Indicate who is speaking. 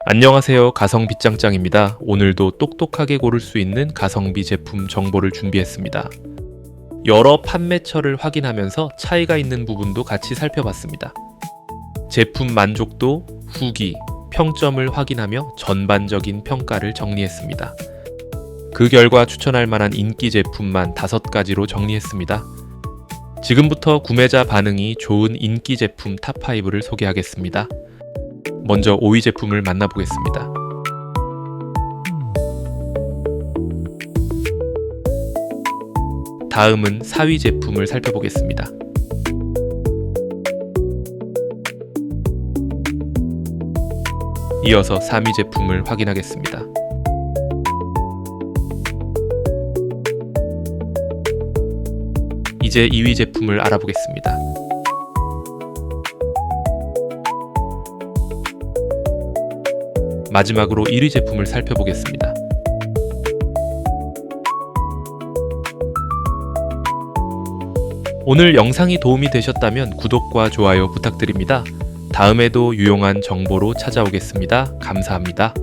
Speaker 1: 안녕하세요. 가성비짱짱입니다. 오늘도 똑똑하게 고를 수 있는 가성비 제품 정보를 준비했습니다. 여러 판매처를 확인하면서 차이가 있는 부분도 같이 살펴봤습니다. 제품 만족도, 후기, 평점을 확인하며 전반적인 평가를 정리했습니다. 그 결과 추천할 만한 인기 제품만 5가지로 정리했습니다. 지금부터 구매자 반응이 좋은 인기 제품 탑5를 소개하겠습니다. 먼저 5위 제품을 만나보겠습니다. 다음은 4위 제품을 살펴보겠습니다. 이어서 3위 제품을 확인하겠습니다. 이제 2위 제품을 알아보겠습니다. 마지막으로 1위 제품을 살펴보겠습니다. 오늘 영상이 도움이 되셨다면 구독과 좋아요 부탁드립니다. 다음에도 유용한 정보로 찾아오겠습니다. 감사합니다.